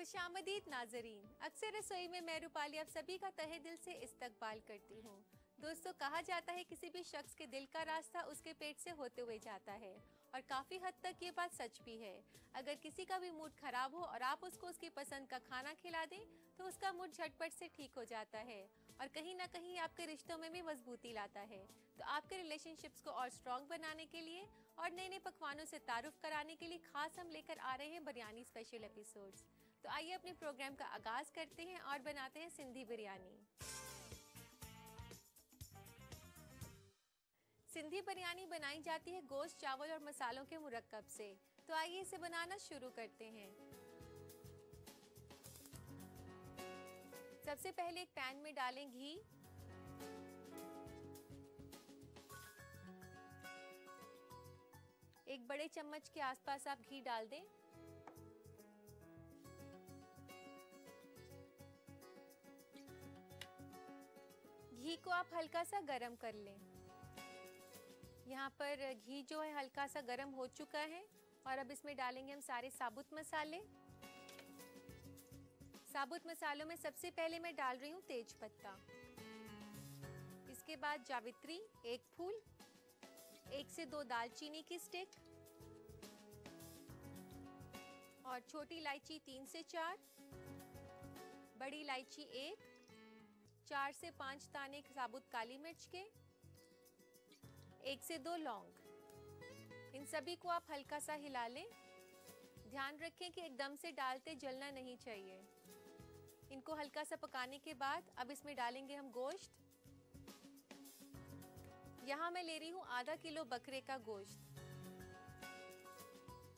खुशामदीद नाजरीन, अक्सर रसोई में मैं रूपाली आप सभी का तहे दिल से इस्तकबाल करती हूँ। दोस्तों, कहा जाता है किसी भी शख्स के दिल का रास्ता उसके पेट से होते हुए जाता है, और काफ़ी हद तक ये बात सच भी है। अगर किसी का भी मूड खराब हो और आप उसको उसकी पसंद का खाना खिला दें तो उसका मूड झटपट से ठीक हो जाता है और कहीं ना कहीं आपके रिश्तों में भी मजबूती लाता है। तो आपके रिलेशनशिप्स को और स्ट्रॉन्ग बनाने के लिए और नए नए पकवानों से तारुफ कराने के लिए खास हम लेकर आ रहे हैं बिरयानी स्पेशल एपिसोड्स। तो आइए अपने प्रोग्राम का आगाज करते हैं और बनाते हैं सिंधी बिरयानी। सिंधी बिरयानी बनाई जाती है गोश्त, चावल और मसालों के मुरक्कब से। तो आइए इसे बनाना शुरू करते हैं। सबसे पहले एक पैन में डालें घी। एक बड़े चम्मच के आसपास आप घी डाल दें। घी को आप हल्का सा गरम कर लें। यहाँ पर घी जो है हल्का सा गरम हो चुका है और अब इसमें डालेंगे हम सारे साबुत मसाले। साबुत मसालों में सबसे पहले मैं डाल रही हूँ तेज पत्ता, इसके बाद जावित्री एक फूल, 1 से 2 दालचीनी की स्टिक और छोटी इलायची 3 से 4, बड़ी इलायची 1, 4 से 5 दाने साबुत काली मिर्च के, 1 से 2 लौंग। इन सभी को आप हल्का सा हिला लें। ध्यान रखें कि एकदम से डालते जलना नहीं चाहिए। इनको हल्का सा पकाने के बाद अब इसमें डालेंगे हम गोश्त। यहाँ मैं ले रही हूँ आधा किलो बकरे का गोश्त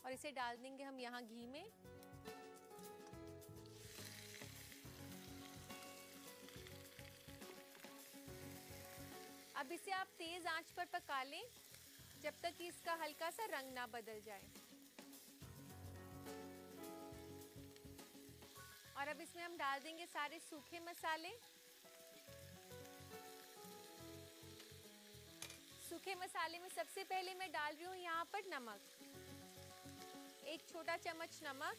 और इसे डाल देंगे हम यहाँ घी में। अब इसे आप तेज आंच पर पका लें जब तक कि इसका हल्का सा रंग ना बदल जाए। और अब इसमें हम डाल देंगे सारे सूखे मसाले। सूखे मसाले में सबसे पहले मैं डाल रही हूँ यहाँ पर नमक, 1 छोटा चम्मच नमक,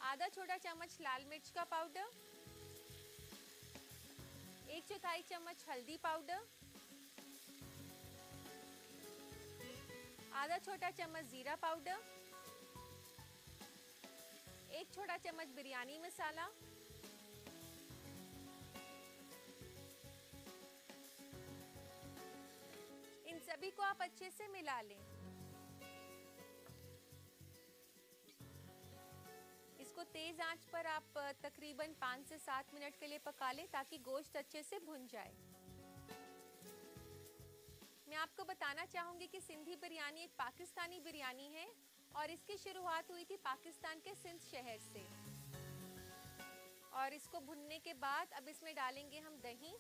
आधा छोटा चम्मच लाल मिर्च का पाउडर, 1/4 चम्मच हल्दी पाउडर, आधा छोटा चम्मच जीरा पाउडर, 1 छोटा चम्मच बिरयानी मसाला, इन सभी को आप अच्छे से मिला लें। इसको तेज आंच पर आप तकरीबन 5 से 7 मिनट के लिए पका लें ताकि गोश्त अच्छे से भुन जाए। मैं आपको बताना चाहूंगी कि सिंधी बिरयानी एक पाकिस्तानी बिरयानी है और इसकी शुरुआत हुई थी पाकिस्तान के सिंध शहर से। और इसको भुनने के बाद अब इसमें डालेंगे हम दही।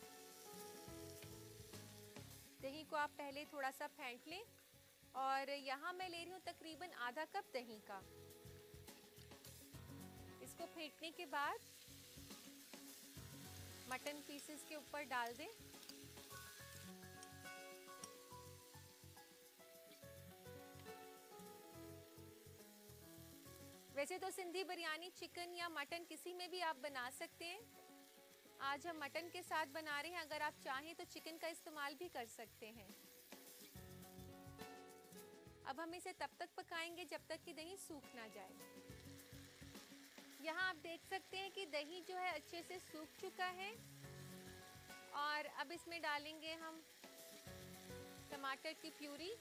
दही को आप पहले थोड़ा सा फेंट लें और यहाँ मैं ले रही हूँ तकरीबन आधा कप दही का। इसको फेंटने के बाद मटन पीसेस के ऊपर डाल दें। वैसे तो सिंधी बिरयानी चिकन या मटन किसी में भी आप बना सकते हैं। आज हम मटन के साथ बना रहे हैं, अगर आप चाहें तो चिकन का इस्तेमाल भी कर सकते हैं। अब हम इसे तब तक पकाएंगे जब तक कि दही सूख ना जाए। यहाँ आप देख सकते हैं कि दही जो है अच्छे से सूख चुका है और अब इसमें डालेंगे हम टमाटर की प्यूरी।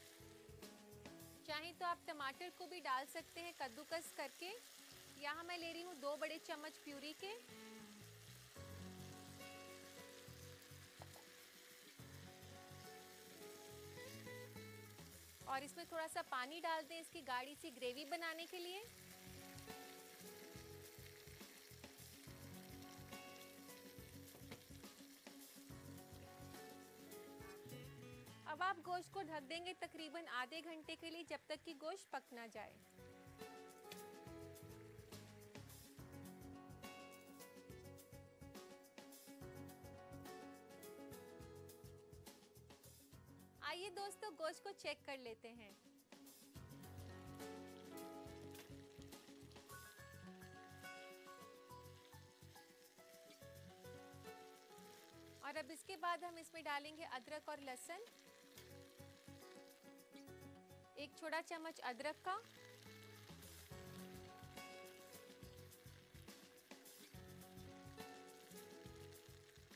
चाहे तो आप टमाटर को भी डाल सकते हैं कद्दूकस करके। यहाँ मैं ले रही हूँ 2 बड़े चम्मच प्यूरी के। और इसमें थोड़ा सा पानी डाल दें इसकी गाढ़ी सी ग्रेवी बनाने के लिए। अब आप गोश्त को ढक देंगे तकरीबन आधे घंटे के लिए जब तक कि गोश्त पक ना जाए। आइए दोस्तों गोश्त को चेक कर लेते हैं। और अब इसके बाद हम इसमें डालेंगे अदरक और लहसुन। 1 छोटा चम्मच अदरक का,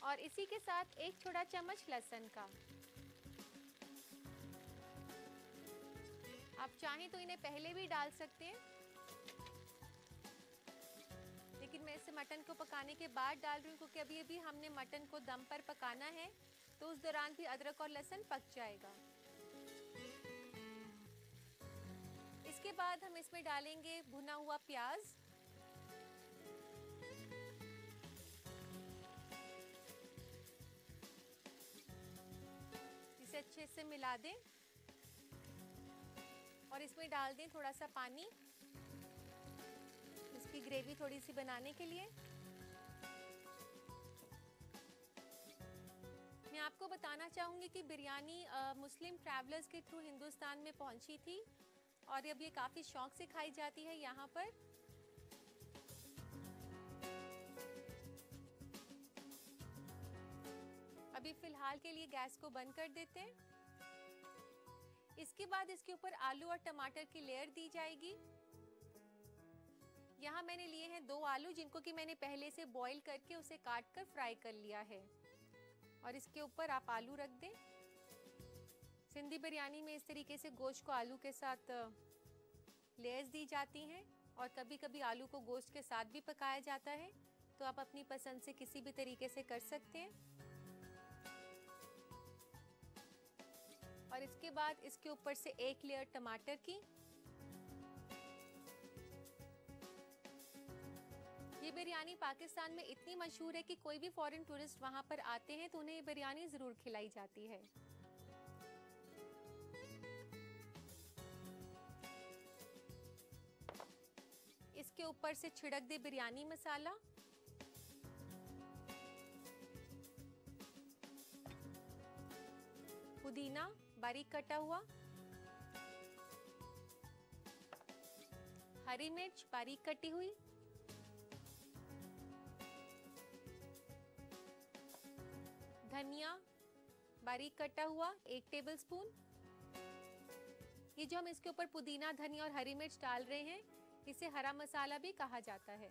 और इसी के साथ 1 छोटा चम्मच लहसुन का। आप चाहें तो इन्हें पहले भी डाल सकते हैं, लेकिन मैं इसे मटन को पकाने के बाद डाल रही हूँ क्योंकि अभी अभी हमने मटन को दम पर पकाना है, तो उस दौरान भी अदरक और लहसुन पक जाएगा। इसके बाद हम इसमें डालेंगे भुना हुआ प्याज। इसे अच्छे से मिला दें और इसमें डाल दें थोड़ा सा पानी, इसकी ग्रेवी थोड़ी सी बनाने के लिए। मैं आपको बताना चाहूँगी कि बिरयानी मुस्लिम ट्रैवलर्स के थ्रू हिंदुस्तान में पहुँची थी और अब ये काफ़ी शौक से खाई जाती है यहाँ पर। अभी फ़िलहाल के लिए गैस को बंद कर देते हैं। इसके बाद इसके ऊपर आलू और टमाटर की लेयर दी जाएगी। यहाँ मैंने लिए हैं 2 आलू, जिनको कि मैंने पहले से बॉईल करके उसे काट कर फ्राई कर लिया है, और इसके ऊपर आप आलू रख दें। सिंधी बिरयानी में इस तरीके से गोश्त को आलू के साथ लेयर्स दी जाती हैं, और कभी कभी आलू को गोश्त के साथ भी पकाया जाता है, तो आप अपनी पसंद से किसी भी तरीके से कर सकते हैं। और इसके बाद इसके ऊपर से 1 लेयर टमाटर की। ये बिरयानी पाकिस्तान में इतनी मशहूर है कि कोई भी फॉरेन टूरिस्ट वहां पर आते हैं तो उन्हें ये बिरयानी जरूर खिलाई जाती है। इसके ऊपर से छिड़क दे बिरयानी मसाला। पुदीना बारीक कटा हुआ, हरी मिर्च बारीक कटी हुई, धनिया बारीक कटा हुआ 1 टेबलस्पून। ये जो हम इसके ऊपर पुदीना, धनिया और हरी मिर्च डाल रहे हैं, इसे हरा मसाला भी कहा जाता है।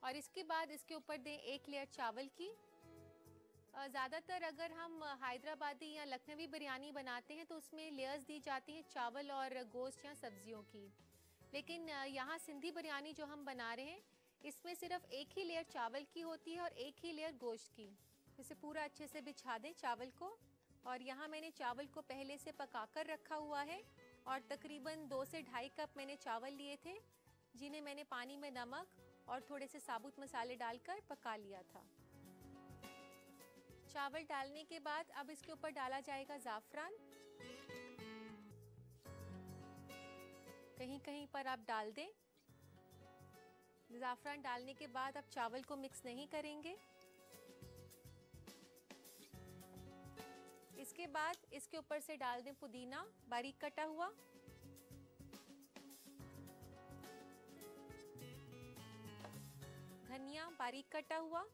और इसके बाद इसके ऊपर दें 1 लेयर चावल की। ज़्यादातर अगर हम हैदराबादी या लखनवी बिरयानी बनाते हैं तो उसमें लेयर्स दी जाती हैं चावल और गोश्त या सब्जियों की, लेकिन यहाँ सिंधी बिरयानी जो हम बना रहे हैं इसमें सिर्फ 1 ही लेयर चावल की होती है और 1 ही लेयर गोश्त की। इसे पूरा अच्छे से बिछा दें चावल को, और यहाँ मैंने चावल को पहले से पका कर रखा हुआ है, और तकरीबन 2 से 2.5 कप मैंने चावल लिए थे, जिन्हें मैंने पानी में नमक और थोड़े से साबुत मसाले डालकर पका लिया था। चावल डालने के बाद अब इसके ऊपर डाला जाएगा ज़ाफ़रान। कहीं कहीं पर आप डाल दें। ज़ाफ़रान डालने के बाद अब चावल को मिक्स नहीं करेंगे। इसके बाद इसके ऊपर से डाल दें पुदीना बारीक कटा हुआ, धनिया बारीक कटा हुआ।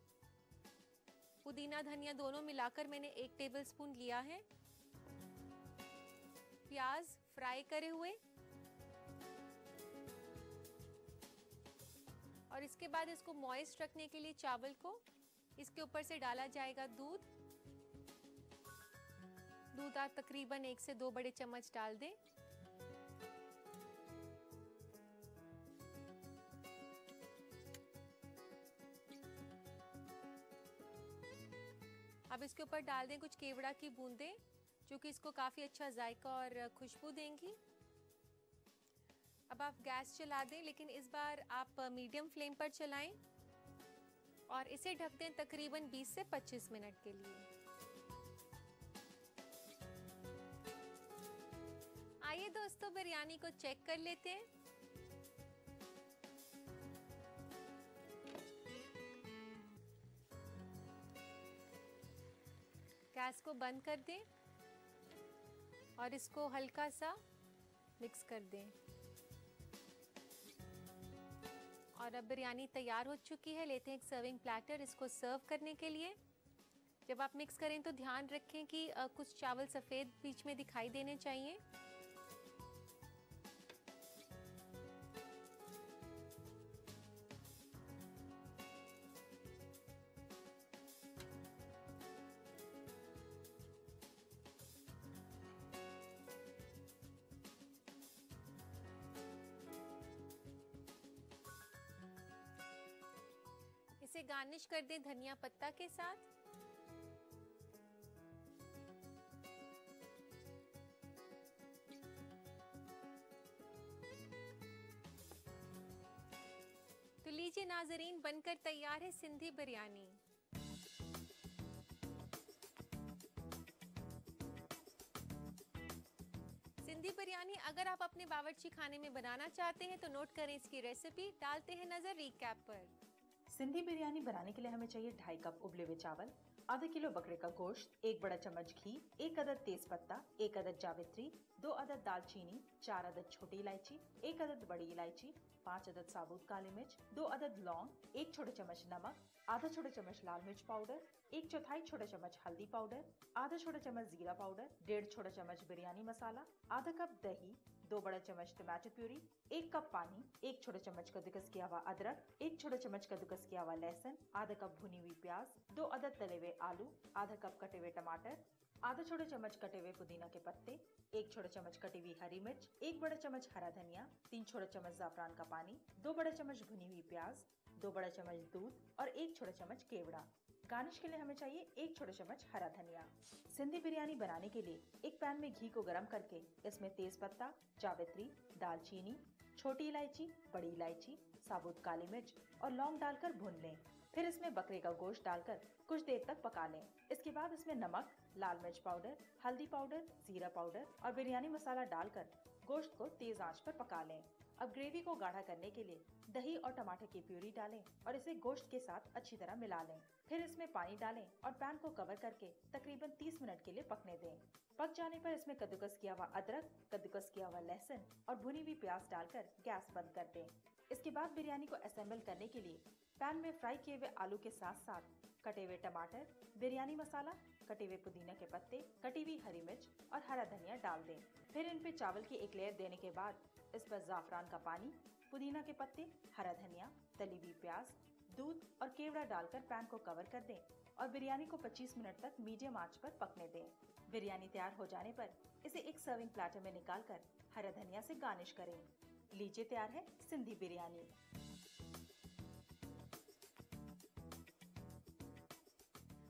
पुदीना धनिया दोनों मिलाकर मैंने 1 टेबलस्पून लिया है। प्याज फ्राई करे हुए, और इसके बाद इसको मॉइस्ट रखने के लिए चावल को इसके ऊपर से डाला जाएगा दूध। दूध आप तकरीबन 1 से 2 बड़े चम्मच डाल दें। अब इसके ऊपर डाल दें कुछ केवड़ा की बूंदें, जो कि इसको काफ़ी अच्छा जायका और खुशबू देंगी। अब आप गैस चला दें, लेकिन इस बार आप मीडियम फ्लेम पर चलाएं, और इसे ढक दें तकरीबन 20 से 25 मिनट के लिए। आइए दोस्तों, बिरयानी को चेक कर लेते हैं। गैस को बंद कर दें और इसको हल्का सा मिक्स कर दें। और अब बिरयानी तैयार हो चुकी है। लेते हैं एक सर्विंग प्लेटर इसको सर्व करने के लिए। जब आप मिक्स करें तो ध्यान रखें कि कुछ चावल सफ़ेद बीच में दिखाई देने चाहिए। इसे गार्निश कर दें धनिया पत्ता के साथ। तो लीजिए नाजरीन, बनकर तैयार है सिंधी बिरयानी। सिंधी बिरयानी अगर आप अपने बावर्ची खाने में बनाना चाहते हैं तो नोट करें इसकी रेसिपी। डालते हैं नजर रीकैप पर। सिंधी बिरयानी बनाने के लिए हमें चाहिए 2.5 कप उबले हुए चावल, आधा किलो बकरे का गोश्त, 1 बड़ा चम्मच घी, 1 अदद तेज पत्ता, 1 अदद जावित्री, 2 अदद दालचीनी, 4 अदद छोटी इलायची, 1 अदद बड़ी इलायची, 5 अदद साबुत काली मिर्च, 2 अदद लौंग, 1 छोटा चम्मच नमक, आधा छोटा चम्मच लाल मिर्च पाउडर, 1/4 छोटा चम्मच हल्दी पाउडर, आधा छोटा चम्मच जीरा पाउडर, 1.5 छोटा चम्मच बिरयानी मसाला, आधा कप दही, 2 बड़ा चम्मच टमाटर प्यूरी, 1 कप पानी, 1 छोटा चम्मच कद्दूकस किया हुआ अदरक, 1 छोटा चम्मच कद्दूकस किया हुआ लहसुन, आधा कप भुनी हुई प्याज, 2 अदद तले हुए आलू, आधा कप कटे हुए टमाटर, आधा छोटा चम्मच कटे हुए पुदीना के पत्ते, 1 छोटा चम्मच कटी हुई हरी मिर्च, 1 बड़ा चम्मच हरा धनिया, 3 छोटा चम्मच जाफरान का पानी, 2 बड़ा चम्मच भुनी हुई प्याज, 2 बड़ा चम्मच दूध और 1 छोटा चम्मच केवड़ा। गार्निश के लिए हमें चाहिए 1 छोटा चम्मच हरा धनिया। सिंधी बिरयानी बनाने के लिए एक पैन में घी को गरम करके इसमें तेज पत्ता, जावित्री, दालचीनी, छोटी इलायची, बड़ी इलायची, साबुत काली मिर्च और लौंग डालकर भून लें। फिर इसमें बकरे का गोश्त डालकर कुछ देर तक पका लें। इसके बाद इसमें नमक, लाल मिर्च पाउडर, हल्दी पाउडर, जीरा पाउडर और बिरयानी मसाला डालकर गोश्त को तेज आंच पर पका लें। अब ग्रेवी को गाढ़ा करने के लिए दही और टमाटर की प्यूरी डालें और इसे गोश्त के साथ अच्छी तरह मिला लें। फिर इसमें पानी डालें और पैन को कवर करके तकरीबन 30 मिनट के लिए पकने दें। पक जाने पर इसमें कद्दूकस किया हुआ अदरक, कद्दूकस किया हुआ लहसुन और भुनी हुई प्याज डालकर गैस बंद कर दें। इसके बाद बिरयानी को असेंबल करने के लिए पैन में फ्राई किए हुए आलू के साथ साथ कटे हुए टमाटर, बिरयानी मसाला, कटे हुए पुदीना के पत्ते, कटी हुई हरी मिर्च और हरा धनिया डाल दें। फिर इन पे चावल की एक लेयर देने के बाद इस पर जाफरान का पानी, पुदीना के पत्ते, हरा धनिया, तली हुई प्याज, दूध और केवड़ा डालकर पैन को कवर कर दें और बिरयानी को 25 मिनट तक मीडियम आंच पर पकने दें। बिरयानी तैयार हो जाने पर इसे एक सर्विंग प्लेटर में निकालकर हरा धनिया से गार्निश करें। लीजिए तैयार है सिंधी बिरयानी।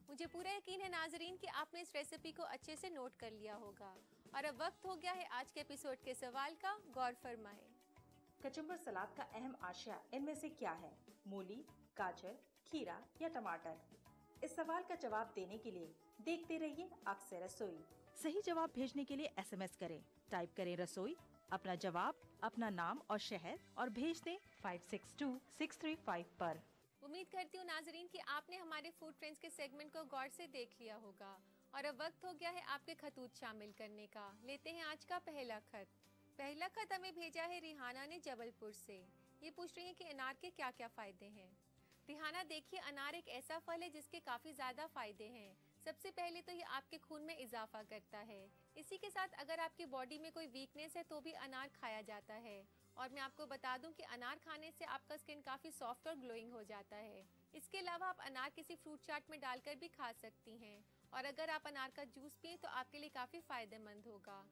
मुझे पूरा यकीन है नाजरीन कि आपने इस रेसिपी को अच्छे से नोट कर लिया होगा। और अब वक्त हो गया है आज के एपिसोड के सवाल का। गौर फरमाएं। कचुम्बर सलाद का अहम आशिया इनमें से क्या है? मूली, गाजर, खीरा या टमाटर? इस सवाल का जवाब देने के लिए देखते रहिए अक्सर रसोई। सही जवाब भेजने के लिए SMS करें। टाइप करें रसोई, अपना जवाब, अपना नाम और शहर और भेज दें 562635 पर। उम्मीद करती हूँ नाजरीन कि आपने हमारे फूड ट्रेंड्स के सेगमेंट को गौर से देख लिया होगा। और अब वक्त हो गया है आपके खतूत शामिल करने का। लेते हैं आज का पहला खत। पहला खत हमें भेजा है रिहाना ने जबलपुर से। ये पूछ रही है कि अनार के क्या क्या फायदे हैं। रिहाना देखिए, अनार एक ऐसा फल है जिसके काफी ज्यादा फायदे हैं। सबसे पहले तो ये आपके खून में इजाफा करता है। इसी के साथ अगर आपकी बॉडी में कोई वीकनेस है तो भी अनार खाया जाता है। और मैं आपको बता दूं कि अनार खाने से आपका स्किन काफी सॉफ्ट और ग्लोइंग हो जाता है। इसके अलावा आप अनार किसी फ्रूट चाट में डालकर भी खा सकती हैं। और अगर आप अनार का जूस पिए तो आपके लिए काफी फायदेमंद होगा।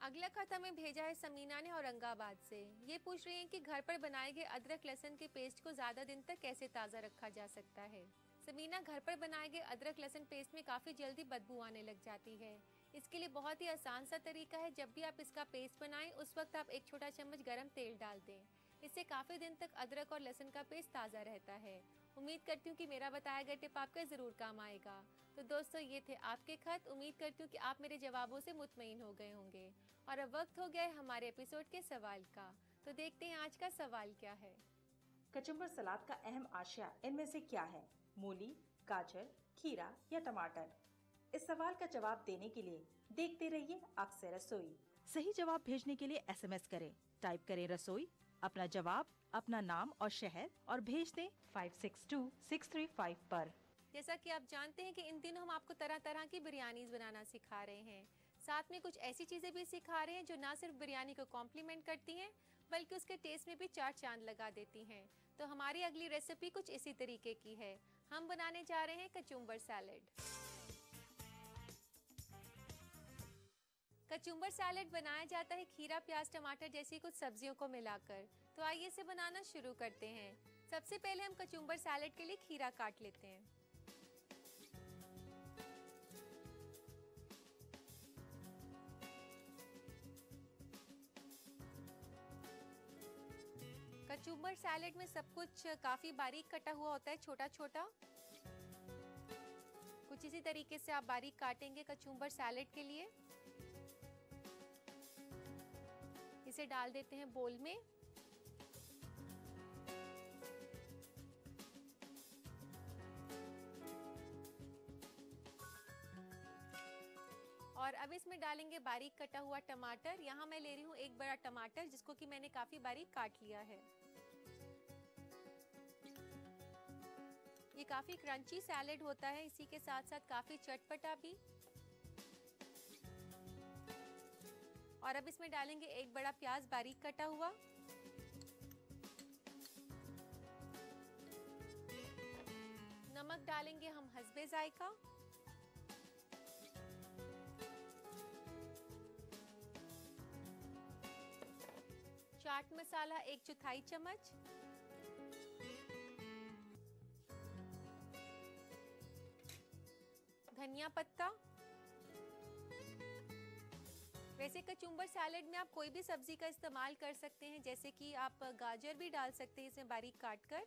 अगला खत हमें भेजा है समीना ने औरंगाबाद से। ये पूछ रही हैं कि घर पर बनाए गए अदरक लहसुन के पेस्ट को ज्यादा दिन तक कैसे ताज़ा रखा जा सकता है। समीना, घर पर बनाए गए अदरक लहसुन पेस्ट में काफ़ी जल्दी बदबू आने लग जाती है। इसके लिए बहुत ही आसान सा तरीका है। जब भी आप इसका पेस्ट बनाएं उस वक्त आप 1 छोटा चम्मच गरम तेल डाल दें। इससे काफ़ी दिन तक अदरक और लहसुन का पेस्ट ताज़ा रहता है। उम्मीद करती हूँ कि मेरा बताया गया टिप आपका ज़रूर काम आएगा। तो दोस्तों, ये थे आपके खत। उम्मीद करती हूँ कि आप मेरे जवाबों से मुतमईन हो गए होंगे। और अब वक्त हो गया है हमारे एपिसोड के सवाल का। तो देखते हैं आज का सवाल क्या है। कचुम्बर सलाद का अहम आशिया इनमें से क्या है? मूली, गाजर, खीरा या टमाटर? इस सवाल का जवाब देने के लिए देखते रहिए अक्सर रसोई। सही जवाब भेजने के लिए SMS करें। टाइप करें रसोई, अपना जवाब, अपना नाम और शहर और भेज दें 562635 पर। जैसा कि आप जानते हैं कि इन दिनों हम आपको तरह तरह की बिरयानीज बनाना सिखा रहे हैं। साथ में कुछ ऐसी चीज़ें भी सिखा रहे हैं जो ना सिर्फ बिरयानी को कॉम्प्लीमेंट करती हैं बल्कि उसके टेस्ट में भी चार चांद लगा देती हैं। तो हमारी अगली रेसिपी कुछ इसी तरीके की है। हम बनाने जा रहे हैं कचुम्बर सैलेड। कचुम्बर सैलेड बनाया जाता है खीरा, प्याज, टमाटर जैसी कुछ सब्जियों को मिलाकर। तो आइए इसे बनाना शुरू करते हैं। सबसे पहले हम कचुम्बर सैलेड के लिए खीरा काट लेते हैं। कचुम्बर सैलेड में सब कुछ काफी बारीक कटा हुआ होता है, छोटा छोटा। कुछ इसी तरीके से आप बारीक काटेंगे कचुम्बर सैलेड के लिए। इसे डाल देते हैं बोल में। और अब इसमें डालेंगे बारीक कटा हुआ टमाटर। यहाँ मैं ले रही हूँ एक बड़ा टमाटर जिसको कि मैंने काफी बारीक काट लिया है। ये काफी क्रंची सैलेड होता है, इसी के साथ साथ काफी चटपटा भी। और अब इसमें डालेंगे एक बड़ा प्याज बारीक कटा हुआ। नमक डालेंगे हम हस्बे जायका। चाट मसाला 1/4 चम्मच। धनिया पत्ता। वैसे कचुम्बर सैलेड में आप कोई भी सब्जी का इस्तेमाल कर सकते हैं, जैसे कि आप गाजर भी डाल सकते हैं इसमें बारीक काट कर।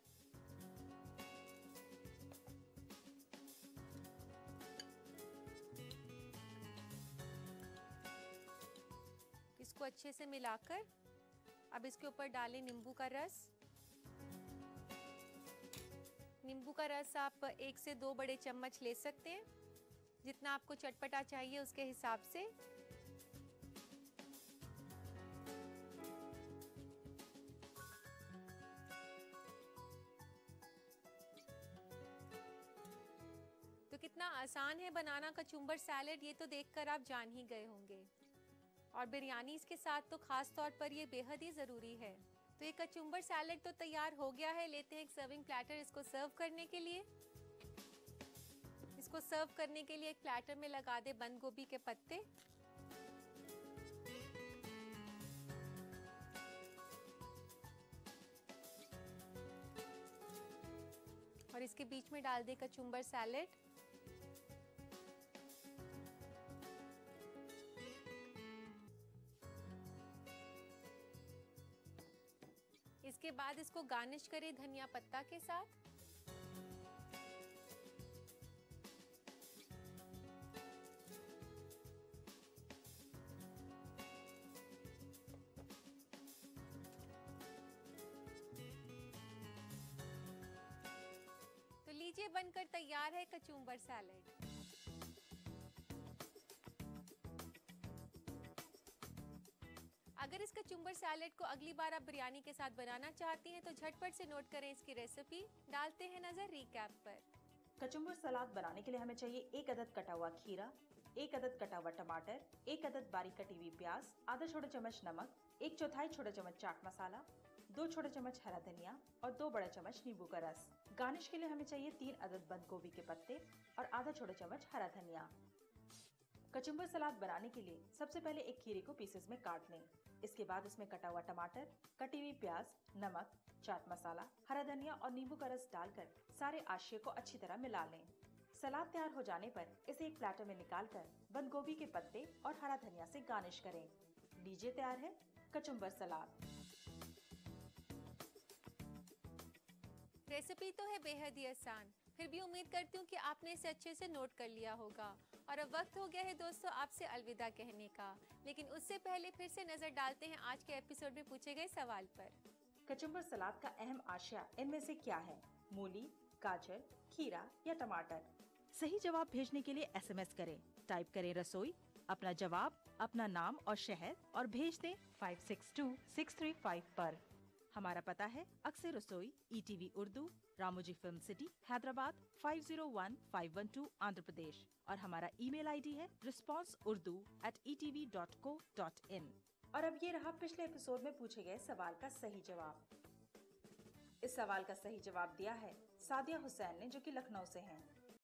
इसको अच्छे से मिलाकर अब इसके ऊपर डालें नींबू का रस। नींबू का रस आप 1 से 2 बड़े चम्मच ले सकते हैं, जितना आपको चटपटा चाहिए उसके हिसाब से। तो कितना आसान है बनाना कचुम्बर सैलेड, ये तो देखकर आप जान ही गए होंगे। और बिरयानी के साथ तो खास तौर पर ये बेहद ही ज़रूरी है। तो ये कचुम्बर सैलेड तो तैयार हो गया है। लेते हैं एक सर्विंग प्लेटर इसको सर्व करने के लिए। इसको सर्व करने के लिए एक प्लेटर में लगा दे बंद गोभी के पत्ते। और इसके बीच में डाल दे कचुम्बर सैलेड। इसके बाद इसको गार्निश करें धनिया पत्ता के साथ। तो लीजिए बनकर तैयार है कचुम्बर सैलेड। अगर इस कचुम्बर सैलेड को अगली बार आप बिरयानी के साथ बनाना चाहती हैं तो झटपट से नोट करें इसकी रेसिपी। डालते हैं नजर रिकैप पर। कचुम्बर सलाद बनाने के लिए हमें चाहिए 1 अदद कटा हुआ खीरा, 1 अदद कटा हुआ टमाटर, 1 अदद बारीक कटी हुई प्याज, आधा छोटा चम्मच नमक, 1/4 छोटा चम्मच चाट मसाला, 2 छोटे चम्मच हरा धनिया और 2 बड़ा चम्मच नींबू का रस। गार्निश के लिए हमें चाहिए 3 अदद बंद गोभी के पत्ते और आधा छोटा चम्मच हरा धनिया। कचुम्बर सलाद बनाने के लिए सबसे पहले एक खीरे को पीसेस में काट लें। इसके बाद उसमें कटा हुआ टमाटर, कटी हुई प्याज, नमक, चाट मसाला, हरा धनिया और नींबू का रस डालकर सारे आशिया को अच्छी तरह मिला लें। सलाद तैयार हो जाने पर इसे एक प्लेटर में निकालकर बंद गोभी के पत्ते और हरा धनिया से गार्निश करें। लीजिए तैयार है कचुम्बर सलाद। रेसिपी तो है बेहद ही आसान, फिर भी उम्मीद करती हूँ कि आपने इसे अच्छे से नोट कर लिया होगा। और अब वक्त हो गया है दोस्तों आपसे अलविदा कहने का, लेकिन उससे पहले फिर से नजर डालते हैं आज के एपिसोड में पूछे गए सवाल पर। कचुम्बर सलाद का अहम आशिया इनमें से क्या है? मूली, गाजर, खीरा या टमाटर? सही जवाब भेजने के लिए SMS करें। टाइप करें रसोई, अपना जवाब, अपना नाम और शहर और भेज दें 562635 पर। हमारा पता है अक्सर रसोई, ETV Urdu, Ramoji film city, Hyderabad 501512, Andhra Pradesh. और हमारा ईमेल ID है responseurdu@etv.co.in। और अब ये रहा पिछले एपिसोड में पूछे गए सवाल का सही जवाब। इस सवाल का सही जवाब दिया है सादिया हुसैन ने, जो कि लखनऊ से हैं।